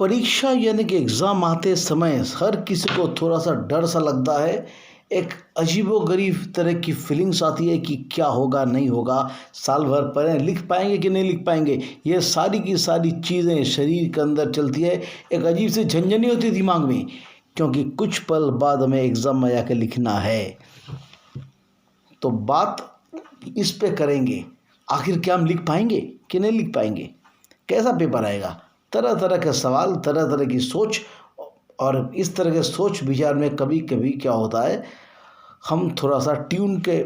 परीक्षा यानी कि एग्ज़ाम आते समय हर किसी को थोड़ा सा डर सा लगता है। एक अजीबोगरीब तरह की फीलिंग्स आती है कि क्या होगा नहीं होगा, साल भर पढ़े लिख पाएंगे कि नहीं लिख पाएंगे। ये सारी की सारी चीज़ें शरीर के अंदर चलती है। एक अजीब सी झंझनी होती है दिमाग में, क्योंकि कुछ पल बाद हमें एग्ज़ाम में जाकर लिखना है। तो बात इस पे करेंगे, आखिर क्या हम लिख पाएंगे कि नहीं लिख पाएंगे, कैसा पेपर आएगा, तरह तरह के सवाल, तरह तरह की सोच। और इस तरह के सोच विचार में कभी कभी क्या होता है, हम थोड़ा सा ट्यून के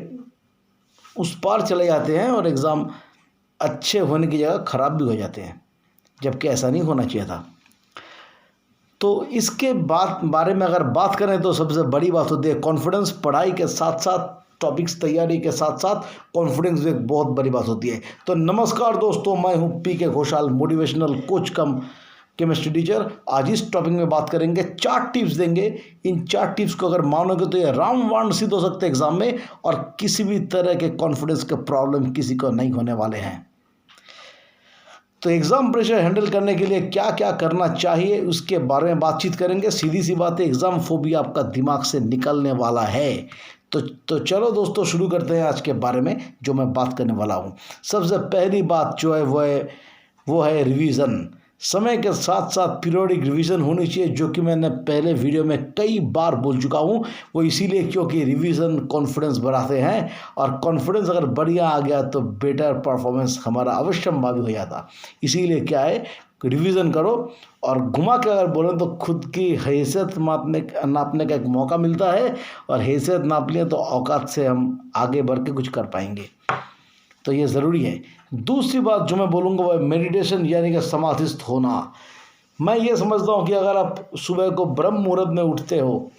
उस पार चले जाते हैं और एग्ज़ाम अच्छे होने की जगह ख़राब भी हो जाते हैं, जबकि ऐसा नहीं होना चाहिए था। तो इसके बारे में अगर बात करें तो सबसे बड़ी बात होती है कॉन्फिडेंस। पढ़ाई के साथ साथ, टॉपिक्स तैयारी के साथ साथ कॉन्फिडेंस एक बहुत बड़ी बात होती है। तो नमस्कार दोस्तों, मैं हूं पीके घोषाल, मोटिवेशनल कोच कम केमिस्ट्री टीचर। आज इस टॉपिक में बात करेंगे, 4 टिप्स देंगे। इन 4 टिप्स को अगर मानोगे तो ये रामबाण सिद्ध हो सकते हैं एग्जाम में, और किसी भी तरह के कॉन्फिडेंस के प्रॉब्लम किसी को नहीं होने वाले हैं। तो एग्ज़ाम प्रेशर हैंडल करने के लिए क्या क्या करना चाहिए उसके बारे में बातचीत करेंगे। सीधी सी बात है, एग्ज़ाम फोबिया आपका दिमाग से निकलने वाला है। तो चलो दोस्तों, शुरू करते हैं आज के बारे में जो मैं बात करने वाला हूँ। सबसे पहली बात जो है वो है रिवीजन। समय के साथ साथ पीरियोडिक रिवीजन होनी चाहिए, जो कि मैंने पहले वीडियो में कई बार बोल चुका हूँ। वो इसीलिए क्योंकि रिवीजन कॉन्फिडेंस बढ़ाते हैं, और कॉन्फिडेंस अगर बढ़िया आ गया तो बेटर परफॉर्मेंस हमारा अवश्यंभावी हो जाता। इसीलिए क्या है, रिवीजन करो। और घुमा के अगर बोलें तो खुद की हैसियत नापने का एक मौका मिलता है, और हैसियत नाप लें तो औकात से हम आगे बढ़ के कुछ कर पाएंगे। तो ये ज़रूरी है। दूसरी बात जो मैं बोलूँगा वो है मेडिटेशन, यानी कि समाधिस्थ होना। मैं ये समझता हूँ कि अगर आप सुबह को ब्रह्म मुहूर्त में उठते हो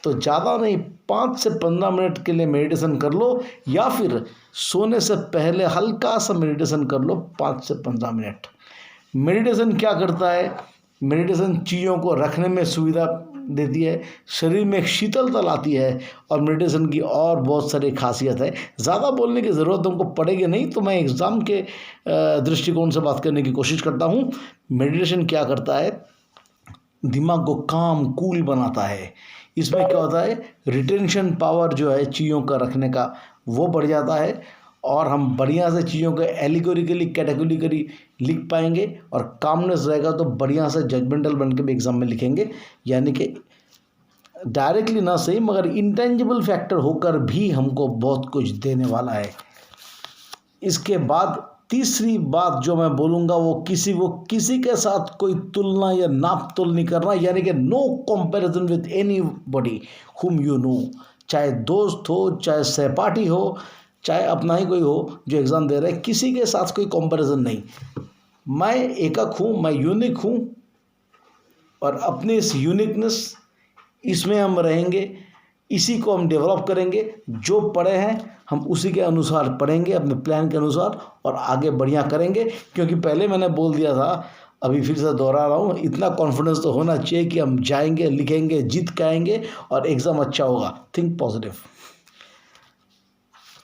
तो ज़्यादा नहीं, 5 से 15 मिनट के लिए मेडिटेशन कर लो, या फिर सोने से पहले हल्का सा मेडिटेशन कर लो, 5 से 15 मिनट। मेडिटेशन क्या करता है, मेडिटेशन चीज़ों को रखने में सुविधा देती है, शरीर में एक शीतलता लाती है, और मेडिटेशन की और बहुत सारी खासियत है। ज़्यादा बोलने की ज़रूरत हमको पड़ेगी नहीं, तो मैं एग्ज़ाम के दृष्टिकोण से बात करने की कोशिश करता हूँ। मेडिटेशन क्या करता है, दिमाग को काम कूल बनाता है। इसमें क्या होता है, रिटेंशन पावर जो है चीज़ों का रखने का वो बढ़ जाता है, और हम बढ़िया से चीज़ों को एलिगोरिकली कैटेगोरिकली लिख पाएंगे, और कामनेस रहेगा तो बढ़िया से जजमेंटल बन के भी एग्ज़ाम में लिखेंगे। यानी कि डायरेक्टली ना सही, मगर इंटेंजिबल फैक्टर होकर भी हमको बहुत कुछ देने वाला है। इसके बाद तीसरी बात जो मैं बोलूँगा वो किसी के साथ कोई तुलना या नाप तोल नहीं करना, यानी कि no comparison with anybody whom you know. चाहे दोस्त हो, चाहे सहपाठी हो, चाहे अपना ही कोई हो जो एग्ज़ाम दे रहा है, किसी के साथ कोई कंपैरिजन नहीं। मैं एकक हूँ, मैं यूनिक हूँ, और अपनी इस यूनिकनेस, इसमें हम रहेंगे, इसी को हम डेवलप करेंगे। जो पढ़े हैं हम उसी के अनुसार पढ़ेंगे, अपने प्लान के अनुसार, और आगे बढ़िया करेंगे। क्योंकि पहले मैंने बोल दिया था, अभी फिर से दोहरा रहा हूँ, इतना कॉन्फिडेंस तो होना चाहिए कि हम जाएंगे, लिखेंगे, जीत के आएंगे, और एग्ज़ाम अच्छा होगा। Think positive.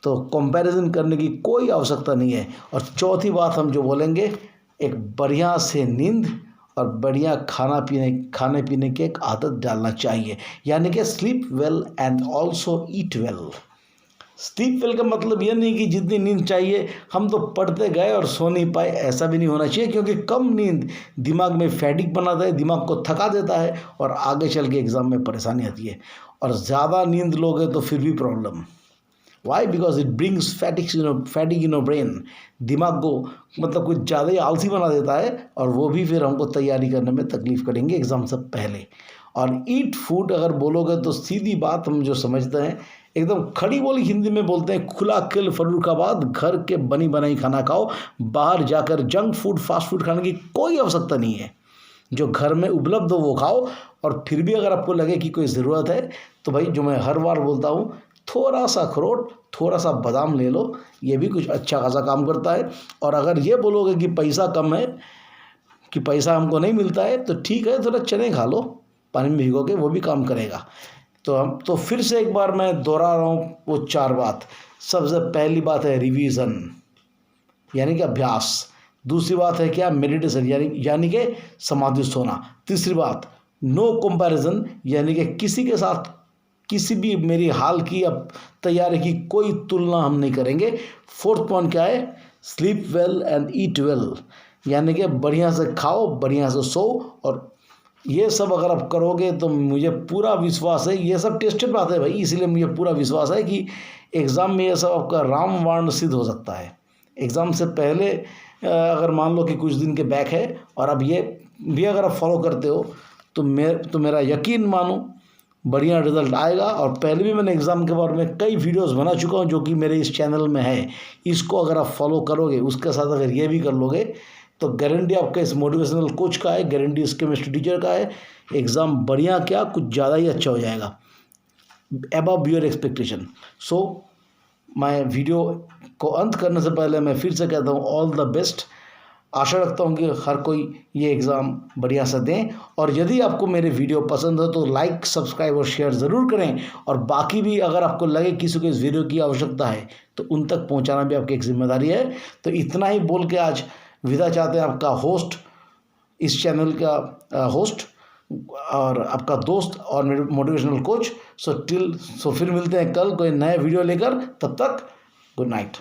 तो कंपैरिजन करने की कोई आवश्यकता नहीं है। और चौथी बात हम जो बोलेंगे, एक बढ़िया से नींद और बढ़िया खाने पीने की एक आदत डालना चाहिए। यानी कि sleep well and also eat well. Sleep well का मतलब ये नहीं कि जितनी नींद चाहिए हम तो पढ़ते गए और सो नहीं पाए, ऐसा भी नहीं होना चाहिए। क्योंकि कम नींद दिमाग में फैटिक बनाता है, दिमाग को थका देता है, और आगे चल के एग्ज़ाम में परेशानी आती है। और ज़्यादा नींद लोगे तो फिर भी problem. Why? Because it brings fatigue in brain. दिमाग को मतलब कुछ ज़्यादा ही आलसी बना देता है, और वो भी फिर हमको तैयारी करने में तकलीफ करेंगे एग्ज़ाम से पहले। और ईट फूड अगर बोलोगे तो सीधी बात हम जो समझते हैं, एकदम खड़ी बोली हिंदी में बोलते हैं, खुला किल फर्रुखाबाद, घर के बनी बनाई खाना खाओ। बाहर जाकर जंक फूड, फास्ट फूड खाने की कोई आवश्यकता नहीं है। जो घर में उपलब्ध हो वो खाओ। और फिर भी अगर आपको लगे कि कोई ज़रूरत है तो भाई, जो मैं हर बार बोलता हूँ, थोड़ा सा अखरोट, थोड़ा सा बादाम ले लो, ये भी कुछ अच्छा खासा काम करता है। और अगर ये बोलोगे कि पैसा कम है, कि पैसा हमको नहीं मिलता है, तो ठीक है, थोड़ा चने खा लो पानी में भिगो के, वो भी काम करेगा। तो फिर से एक बार मैं दोहरा रहा हूँ वो 4 बात। सबसे पहली बात है रिवीजन, यानी कि अभ्यास। दूसरी बात है क्या, मेडिटेशन यानी कि समाधिस्थ होना। तीसरी बात, नो कंपैरिजन यानी कि किसी के साथ किसी भी मेरी हाल की अब तैयारी की कोई तुलना हम नहीं करेंगे। फोर्थ पॉइंट क्या है, sleep well and eat well यानी कि बढ़िया से खाओ, बढ़िया से सो, और ये सब अगर आप करोगे तो मुझे पूरा विश्वास है, ये सब टेस्टेड बात है भाई, इसलिए मुझे पूरा विश्वास है कि एग्ज़ाम में ये सब आपका रामबाण सिद्ध हो सकता है। एग्ज़ाम से पहले अगर मान लो कि कुछ दिन के बैक है और अब ये भी अगर आप फॉलो करते हो तो मेरा यकीन मानो बढ़िया रिजल्ट आएगा। और पहले भी मैंने एग्ज़ाम के बारे में कई वीडियोस बना चुका हूँ जो कि मेरे इस चैनल में है। इसको अगर आप फॉलो करोगे, उसके साथ अगर ये भी कर लोगे तो गारंटी आपका इस मोटिवेशनल कोच का है, गारंटी इस केमिस्ट्री टीचर का है, एग्ज़ाम बढ़िया क्या कुछ ज़्यादा ही अच्छा हो जाएगा, अबव योर एक्सपेक्टेशन। सो मैं वीडियो को अंत करने से पहले मैं फिर से कहता हूँ ऑल द बेस्ट। आशा रखता हूँ कि हर कोई ये एग्ज़ाम बढ़िया से दें, और यदि आपको मेरे वीडियो पसंद हो तो लाइक, सब्सक्राइब और शेयर ज़रूर करें। और बाकी भी अगर आपको लगे किसी को इस वीडियो की आवश्यकता है तो उन तक पहुँचाना भी आपकी एक जिम्मेदारी है। तो इतना ही बोल के आज विदा चाहते हैं आपका होस्ट, इस चैनल का होस्ट और आपका दोस्त और मोटिवेशनल कोच। सो फिर मिलते हैं कल कोई नए वीडियो लेकर, तब तक गुड नाइट।